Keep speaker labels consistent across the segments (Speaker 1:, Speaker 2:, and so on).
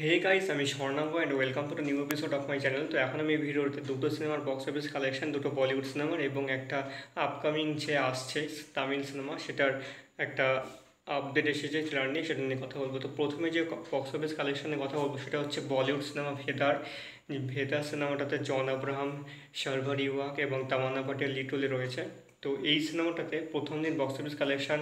Speaker 1: হে guys, আমি Swarnanga and welcome to the new episode of my channel. তো এখন আমি এই ভিডিওতে দুটো সিনেমার বক্স অফিস কালেকশন, দুটো বলিউড সিনেমার এবং একটা আপকামিং যে আসছে তামিল সিনেমা, সেটার একটা আপডেট এসেছে ট্রেলার নিয়ে, সেটা নিয়ে কথা বলবো। তো প্রথমে যে বক্স অফিস কালেকশনের কথা বলবো সেটা হচ্ছে বলিউড সিনেমা ভেদার। ভেদার সিনেমাটাতে জন আব্রাহাম, শারভারি ওয়াক এবং তামান্না পাটেল লিটলে রয়েছে। তো এই সিনেমাটাতে প্রথম দিন বক্স অফিস কালেকশন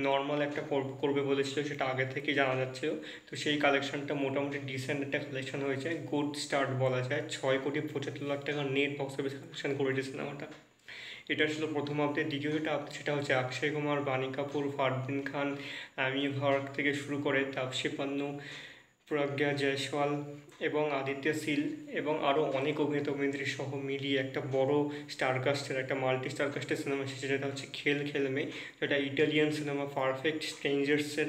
Speaker 1: নর্মাল একটা করবে বলেছিল, সেটা আগে থেকেই জানা যাচ্ছিল। তো সেই কালেকশনটা মোটামুটি ডিসেন্ট একটা কালেকশন হয়েছে, গুড স্টার্ট বলা যায়। 6,75,00,000 টাকা নেট বক্স অফিস কালেকশন করেছে সিনেমাটা। এটা ছিল প্রথম আপডেট। দ্বিতীয় যেটা আপডেট সেটা হচ্ছে অক্ষয় কুমার, বাণী কাপুর, ফারদিন খান, আমি ভার্ক থেকে শুরু করে তাপসী পান্নু, প্রজ্ঞা জয়সওয়াল এবং আদিত্য সিল এবং আরও অনেক অভিনেতা অভিনেত্রী সহ মিলিয়ে একটা বড় স্টারকাস্টের, একটা মাল্টি স্টারকাস্টের সিনেমা এসেছে, যেটা হচ্ছে খেল খেল মে, যেটা ইটালিয়ান সিনেমা পারফেক্ট স্ট্রেঞ্জার্সের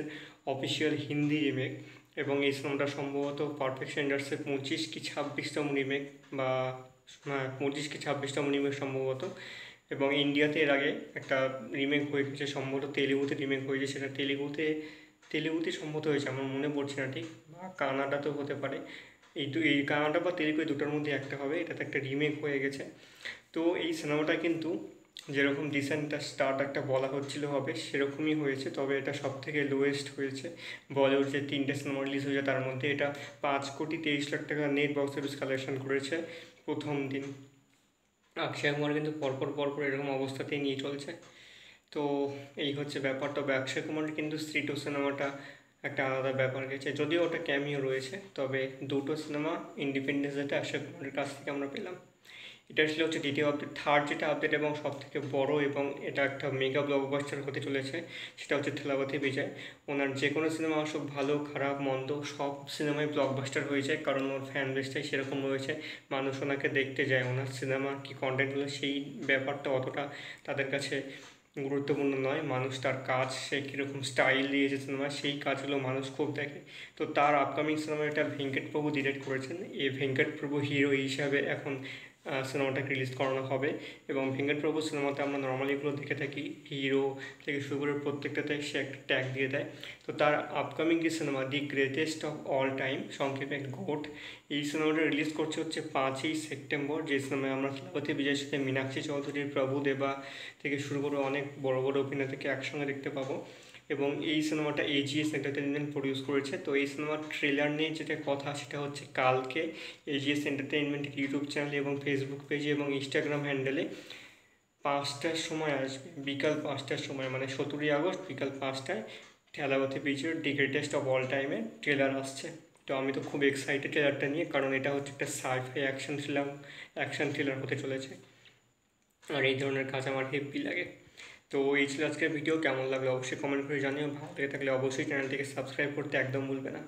Speaker 1: অফিসিয়াল হিন্দি রিমেক। এবং এই সিনেমাটা সম্ভবত পারফেক্ট স্ট্রেঞ্জার্সের 25 কি 26তম রিমেক, বা হ্যাঁ 25 কি 26তম রিমেক সম্ভবত। এবং ইন্ডিয়াতে এর আগে একটা রিমেক হয়ে গেছে, সম্ভবত তেলেগুতে রিমেক হয়েছে, সেটা তেলেগুতে সম্মত হয়েছে, আমার মনে পড়ছে না ঠিক, বা কানাডাতেও হতে পারে। এই কানাডা বা তেলেগু এই দুটোর মধ্যে একটা হবে, এটাতে একটা রিমেক হয়ে গেছে। তো এই সিনেমাটা কিন্তু যেরকম ডিসেন্ট স্টার্ট একটা বলা হচ্ছিল হবে, সেরকমই হয়েছে। তবে এটা সব থেকে লোয়েস্ট হয়েছে বলিউড যে তিনটে সিনেমা রিলিজ হয়েছে তার মধ্যে। এটা 5,23,00,000 টাকা নেট বক্স অফিস কালেকশন করেছে প্রথম দিন। অক্ষয় কুমার কিন্তু পরপর এরকম অবস্থাতেই নিয়ে চলছে। তো এই হচ্ছে ব্যাপার। তবে অক্ষয় কুমারের কিন্তু স্ত্রী টু সিনেমাটা একটা আলাদা ব্যাপার গেছে, যদিও ওটা ক্যামিও রয়েছে। তবে দুটো সিনেমা ইন্ডিপেন্ডেন্স ডেতে অক্ষয় কুমারের কাছ থেকে আমরা পেলাম। এটা আসলে হচ্ছে দ্বিতীয় আপডেট। থার্ড যেটা আপডেট এবং সব থেকে বড় এবং এটা একটা মেগা ব্লকবাস্টার হতে চলেছে, সেটা হচ্ছে থেলাপতি বিজয়। ওনার যে কোনো সিনেমা আসুক, ভালো খারাপ মন্দ, সব সিনেমাই ব্লকবাস্টার হয়ে যায়, কারণ ওর ফ্যান বেসটাই সেরকম রয়েছে। মানুষ ওনাকে দেখতে যায়, ওনার সিনেমা কি কন্টেন্ট হলো সেই ব্যাপারটা অতটা তাদের কাছে গুরুত্বপূর্ণ নয়। মানুষ তার কাজ, সে কীরকম স্টাইল দিয়েছে সিনেমা, সেই কাজগুলো মানুষ খুব দেখে। তো তার আপকামিং সিনেমা এটা ভেঙ্কট প্রভু ডিরেক্ট করেছেন। এই ভেঙ্কট প্রভু হিরো হিসাবে এখন সিনেমাটাকে রিলিজ করানো হবে। এবং ভেঙ্কট প্রভু সিনেমাতে আমরা নর্মালি এগুলো দেখে থাকি, হিরো থেকে শুরু করে প্রত্যেকটাতে সে একটা ট্যাগ দিয়ে দেয়। তো তার আপকামিং যে cinema the greatest of all time, সংক্ষেপে গোট, এই সিনেমাটা রিলিজ করছে হচ্ছে 5ই সেপ্টেম্বর। যে সিনেমায় আমরা থেলাপতি বিজয়ের সাথে মীনাক্ষী চৌধুরী, প্রভুদেবা থেকে শুরু করে অনেক বড় বড় অভিনেতাকে একসঙ্গে দেখতে পাবো। এবং এই সিনেমাটা এজিএস এন্টারটেনমেন্ট প্রডিউস করেছে। তো এই সিনেমার ট্রেলার নিয়ে যেটা কথা সেটা হচ্ছে কালকে এজিএস এন্টারটেনমেন্টের ইউটিউব চ্যানেলে এবং ফেসবুক পেজে এবং ইনস্টাগ্রাম হ্যান্ডেলে 5টার সময় আসবে, বিকাল 5টার সময়, মানে 17ই আগস্ট বিকাল 5টায় থেলাপতি বিজয়ের দি গ্রেটেস্ট অফ অল টাইমের ট্রেলার আসছে। তো আমি তো খুব এক্সাইটেড ট্রেলারটা নিয়ে, কারণ এটা হচ্ছে একটা সাইফাই অ্যাকশন থ্রিলার হতে চলেছে, আর এই ধরনের কাজ আমার হেভি লাগে। তো এই ছিল আজকের ভিডিও। কেমন লাগলো অবশ্যই কমেন্ট করে জানিও। ভালো লেগে থাকলে অবশ্যই চ্যানেলটিকে সাবস্ক্রাইব করতে একদম ভুলবে না।